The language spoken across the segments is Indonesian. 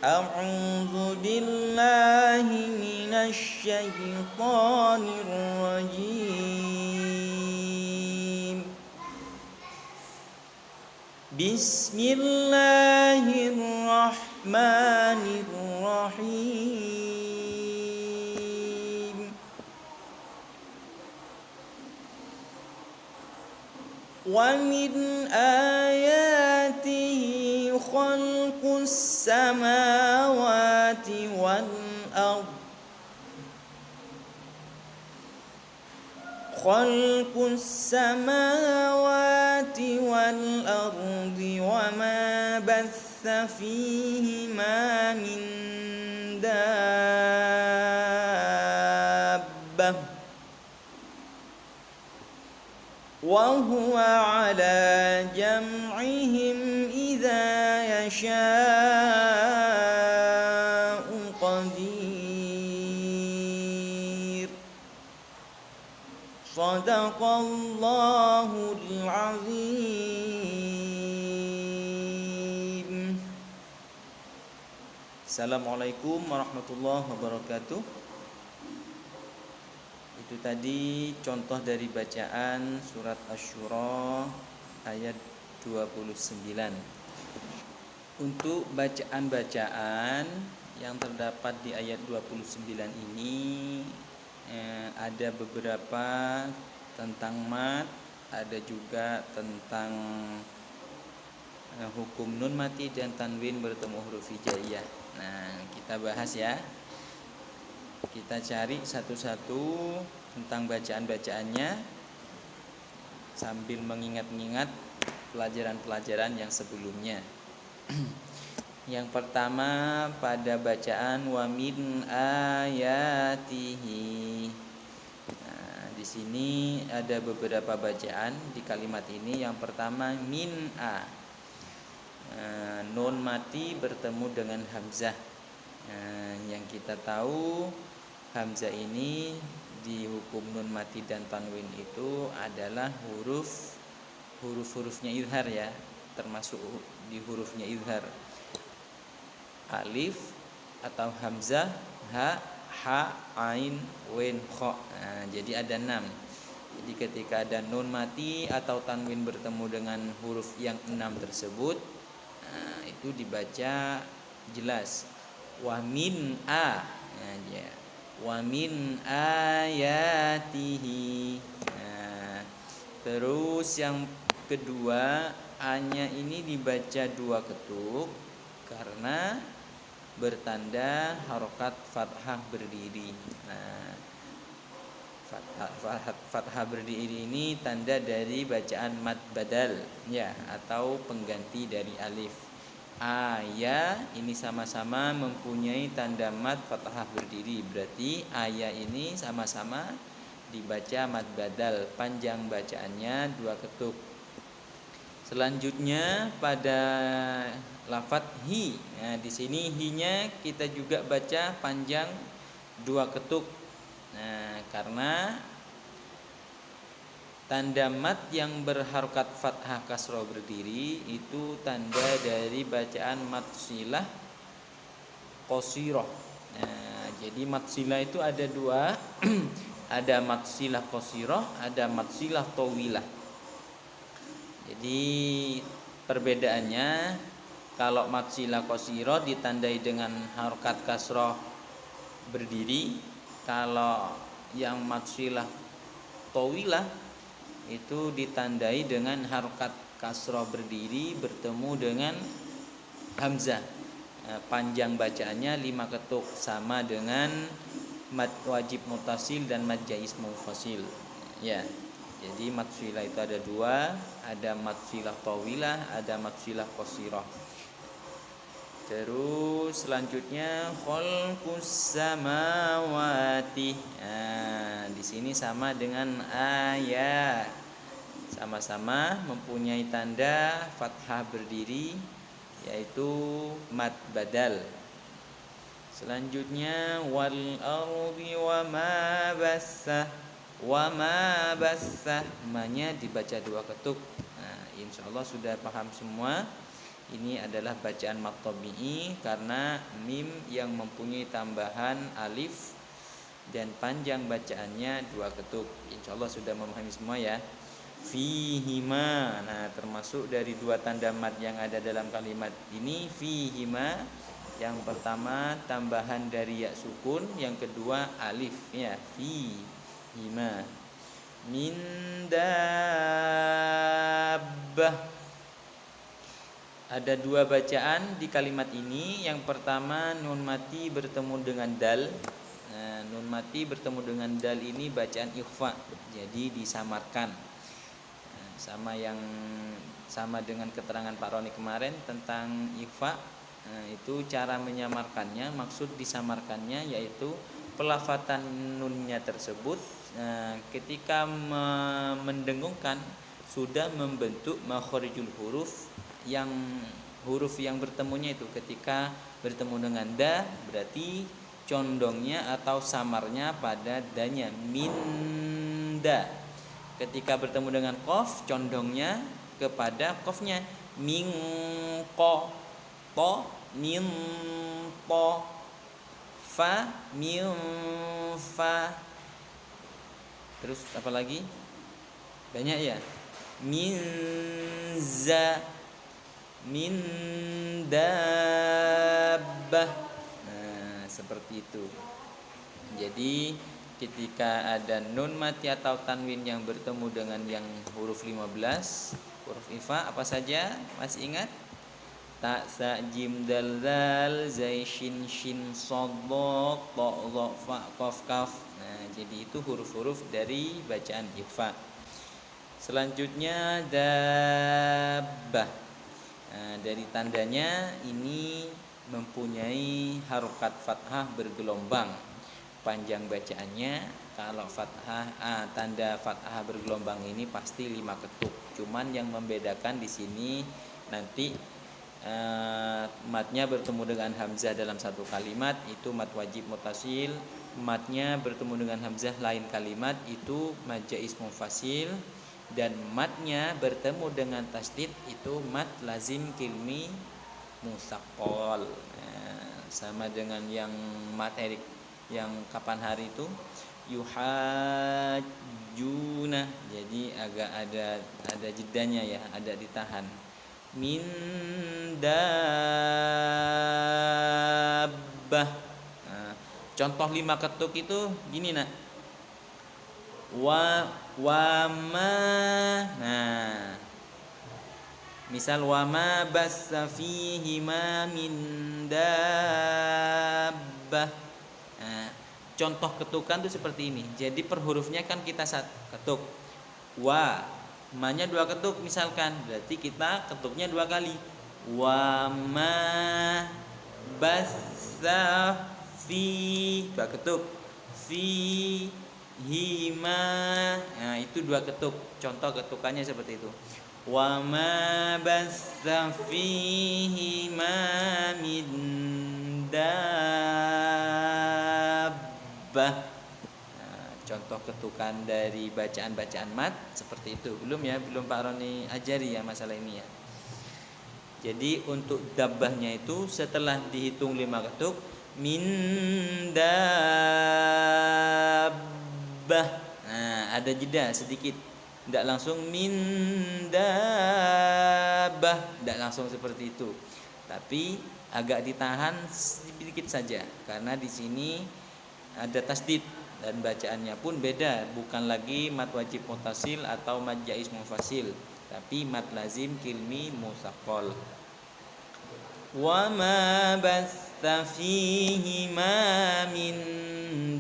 أعوذ بالله من الشيطان الرجيم. بسم الله الرحمن الرحيم. ومن آياته خلق السماوات والأرض وما بث فيهما من دابة وهو على جمعهم إذا يشاء قدير. صدق الله العظيم. Assalamualaikum warahmatullahi wabarakatuh. Itu tadi contoh dari bacaan surat Asy-Syura ayat 29. Untuk bacaan-bacaan yang terdapat di ayat 29 ini ada beberapa tentang mat, ada juga tentang hukum nun mati dan tanwin bertemu huruf hijaiyah. Nah, kita bahas ya. Kita cari satu-satu tentang bacaan-bacaannya sambil mengingat-ingat pelajaran-pelajaran yang sebelumnya. Yang pertama pada bacaan wa min ayatihi. Nah, di sini ada beberapa bacaan di kalimat ini. Yang pertama min a. Nun mati bertemu dengan hamzah. Yang kita tahu hamzah ini di hukum nun mati dan tanwin itu adalah huruf-hurufnya izhar ya, termasuk di hurufnya izhar. Alif atau hamzah, ha, ha, ain, wain, kha. Nah, jadi ada 6. Jadi ketika ada nun mati atau tanwin bertemu dengan huruf yang 6 tersebut, nah, itu dibaca jelas. Wa min a. Nah, ya. Wa min ayatihi. Nah, terus yang kedua, a-nya ini dibaca 2 ketuk karena bertanda harokat fathah berdiri. Nah, fathah berdiri ini tanda dari bacaan mad badal ya, atau pengganti dari alif. Aya ini sama-sama mempunyai tanda mad fathah berdiri, berarti aya ini sama-sama dibaca mad badal, panjang bacaannya 2 ketuk. Selanjutnya pada lafadz hi. Nah, di sini hi-nya kita juga baca panjang 2 ketuk. Nah, karena tanda mat yang berharokat fathah kasroh berdiri itu tanda dari bacaan mat silah qasirah. Nah, jadi mat silah itu ada 2. Ada mat silah qasirah, ada mat silah tawilah. Jadi perbedaannya, kalau mat silah qasirah ditandai dengan harokat kasroh berdiri, kalau yang mat silah tawilah itu ditandai dengan harokat kasroh berdiri bertemu dengan hamzah. Panjang bacaannya 5 ketuk, sama dengan mad wajib mutasil dan mad jaiz munfasil. Ya. Jadi mad silah itu ada 2, ada mad silah tawilah, ada mad silah qasirah. Terus selanjutnya khalqus samawati. Nah, di sini sama dengan ayat. Sama-sama mempunyai tanda fathah berdiri, yaitu mad badal. Selanjutnya wal ardi wa ma bassah. Wa ma bassah, ma-nya dibaca 2 ketuk. Nah, insyaallah sudah paham semua. Ini adalah bacaan mad tabi'i karena mim yang mempunyai tambahan alif dan panjang bacaannya 2 ketuk. Insyaallah sudah memahami semua ya. Fihima. Nah, termasuk dari 2 tanda mad yang ada dalam kalimat ini, fihima. Yang pertama tambahan dari ya sukun, yang kedua alif ya, fihima. Min dabbah. Ada 2 bacaan di kalimat ini. Yang pertama nun mati bertemu dengan dal. Nah, nun mati bertemu dengan dal ini bacaan ikhfa, jadi disamarkan. Nah, sama dengan keterangan Pak Roni kemarin tentang ikhfa. Nah, itu cara menyamarkannya, maksud disamarkannya yaitu pelafatan nunnya tersebut ketika mendengungkan sudah membentuk makharijul huruf, yang huruf yang bertemunya itu ketika bertemu dengan da berarti condongnya atau samarnya pada danya, minda. Ketika bertemu dengan qaf condongnya kepada qafnya, mingko, to min to, fa min fa. Terus apa lagi? Banyak ya. Minza, min dabbah. Nah, seperti itu. Jadi ketika ada nun mati atau tanwin yang bertemu dengan yang huruf 15, huruf ifa apa saja? Masih ingat? Ta, sa, jim, dal, zal, zai, shin, shin, shad, dha, ta, dha, fa, qaf, kaf. Nah, jadi itu huruf-huruf dari bacaan ifa. Selanjutnya dabbah. Nah, dari tandanya ini mempunyai harokat fathah bergelombang. Panjang bacaannya kalau fathah tanda fathah bergelombang ini pasti 5 ketuk. Cuman yang membedakan di sini nanti matnya bertemu dengan hamzah dalam satu kalimat itu mad wajib mutasil, matnya bertemu dengan hamzah lain kalimat itu mad jaiz munfasil, dan matnya bertemu dengan tasdid itu mad lazim kilmi musaqqal. Sama dengan yang materi yang kapan hari itu yuhajjuna, jadi agak ada jedanya ya, ada ditahan. Min dabbah. Contoh 5 ketuk itu gini nak. Wa ma. Nah, misal wa ma bassa fihi ma min dabbah. Nah, contoh ketukan itu seperti ini. Jadi per hurufnya kan kita ketuk. Wa, ma-nya 2 ketuk misalkan, berarti kita ketuknya 2 kali. Wa ma bassa fi, 2 ketuk. Fi hima. Nah, itu 2 ketuk. Contoh ketukannya seperti itu. Wa ma bassa fihi ma min dabbah. Nah, contoh ketukan dari bacaan-bacaan mat seperti itu. Belum ya, belum Pak Roni ajari ya masalah ini ya. Jadi untuk dabbahnya itu setelah dihitung 5 ketuk, min dabbah. Nah, ada jeda sedikit. Tidak langsung min dabbah, tidak langsung seperti itu. Tapi agak ditahan sedikit saja karena di sini ada tasdid dan bacaannya pun beda, bukan lagi mad wajib mutasil atau mad jaiz munfasil, tapi mad lazim kilmi musaqqal. Wa ma basta fihi ma min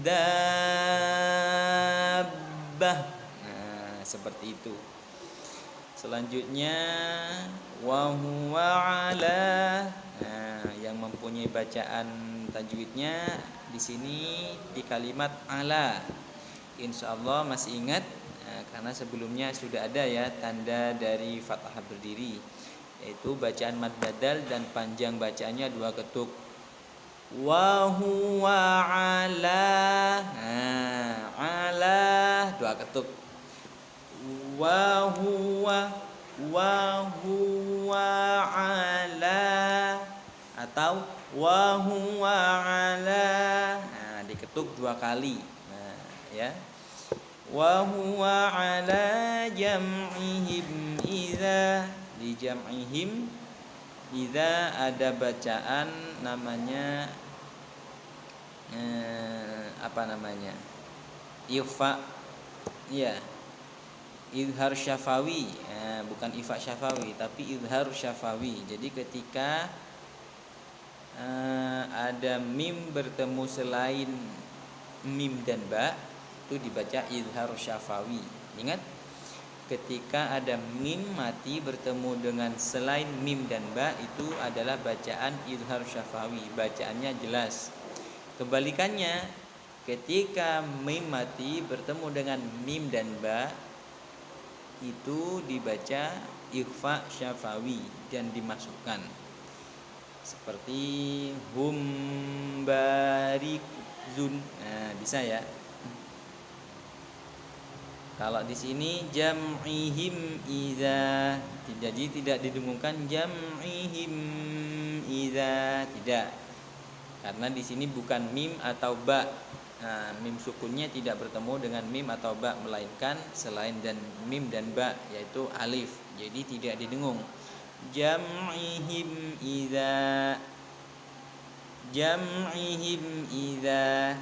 dabbah. Nah, seperti itu. Selanjutnya wa huwa ala. Nah, yang mempunyai bacaan tajwidnya di sini di kalimat ala. Insyaallah masih ingat karena sebelumnya sudah ada ya tanda dari fathah berdiri, yaitu bacaan mad badal dan panjang bacaannya 2 ketuk. Wa huwa ala. Nah, ala 2 ketuk. Wa huwa ala wa huwa ala, nah diketuk 2 kali. Nah ya, wa huwa ala jam'ihim idza, di jam'ihim idza ada bacaan namanya apa namanya, ifa ya, izhar syafawi, bukan ifa syafawi tapi izhar syafawi. Jadi ketika ada mim bertemu selain mim dan ba, itu dibaca izhar syafawi. Ingat, ketika ada mim mati bertemu dengan selain mim dan ba, itu adalah bacaan izhar syafawi, bacaannya jelas. Kebalikannya, ketika mim mati bertemu dengan mim dan ba, itu dibaca ikhfa syafawi dan dimasukkan. Seperti hum barikzun. Nah, bisa ya. Kalau di sini jam'ihim idza, jadi tidak didengungkan jam'ihim idza, tidak. Karena di sini bukan mim atau ba. Nah, mim sukunnya tidak bertemu dengan mim atau ba, melainkan selain dan mim dan ba, yaitu alif. Jadi tidak didengung. Jam'ihim idza, jam'ihim idza.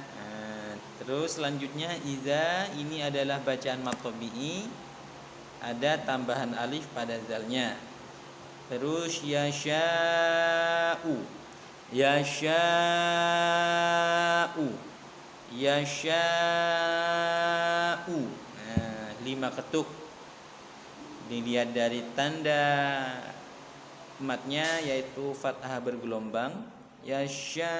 Terus selanjutnya idza ini adalah bacaan mad tabi'i, ada tambahan alif pada zalnya. Terus yasha'u, yasha'u, yasha'u. Nah, 5 ketuk. Dilihat dari tanda matnya yaitu fathah bergelombang, yasha'u.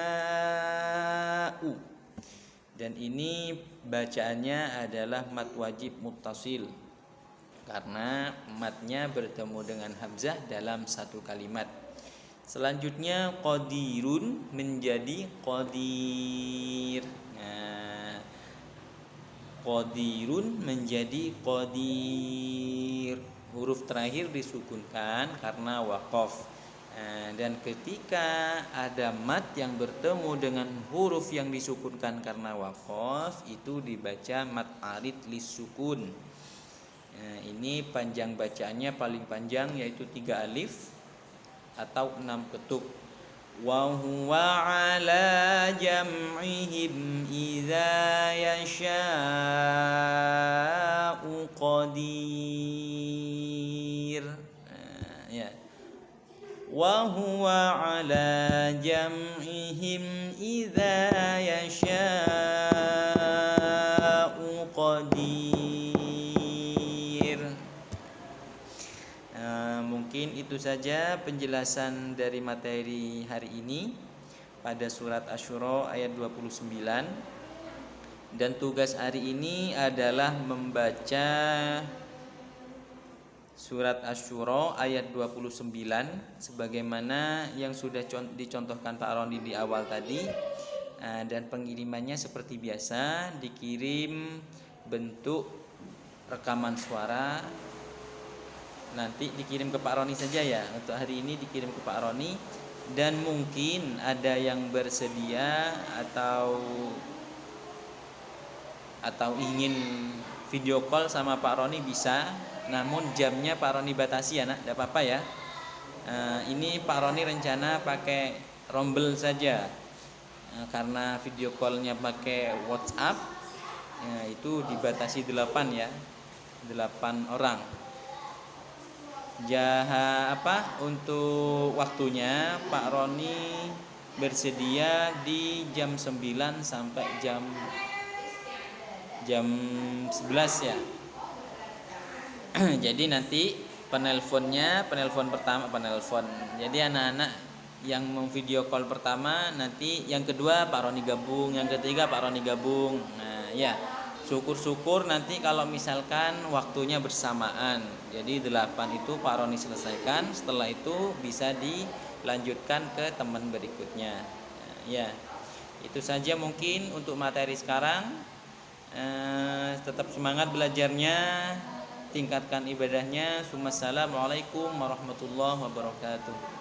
Dan ini bacaannya adalah mad wajib muttasil, karena matnya bertemu dengan hamzah dalam satu kalimat. Selanjutnya qadirun menjadi qadir. Nah, qadirun menjadi qadir. Huruf terakhir disukunkan karena waqaf. Dan ketika ada mat yang bertemu dengan huruf yang disukunkan karena waqaf, itu dibaca mat arid lisukun. Ini panjang bacaannya paling panjang yaitu 3 alif atau 6 ketuk. Wa huwa ala jam'ihim idza yasha'u qadir. Ya. Wa huwa ala jam'ihim idza yasha'u qadir. Mungkin itu saja penjelasan dari materi hari ini pada surat Asy-Syura ayat 29. Dan tugas hari ini adalah membaca surat Asy-Syura ayat 29 sebagaimana yang sudah dicontohkan Pak Roni di awal tadi. Dan pengirimannya seperti biasa, dikirim bentuk rekaman suara. Nanti dikirim ke Pak Roni saja ya. Untuk hari ini dikirim ke Pak Roni. Dan mungkin ada yang bersedia atau ingin video call sama Pak Roni bisa. Namun jamnya Pak Roni batasi ya nak, tidak apa-apa ya. Ini Pak Roni rencana pakai rombel saja. Karena video callnya pakai WhatsApp, itu dibatasi 8 ya, 8 orang. Untuk waktunya Pak Roni bersedia di jam 9 sampai jam 11 ya. Jadi nanti penelpon pertama. Jadi anak-anak yang memvideo call pertama, nanti yang kedua Pak Roni gabung, yang ketiga Pak Roni gabung. Nah ya, syukur-syukur nanti kalau misalkan waktunya bersamaan. Jadi 8 itu Pak Roni selesaikan, setelah itu bisa dilanjutkan ke teman berikutnya. Nah, ya, itu saja mungkin untuk materi sekarang. Tetap semangat belajarnya, tingkatkan ibadahnya. Assalamualaikum warahmatullahi wabarakatuh.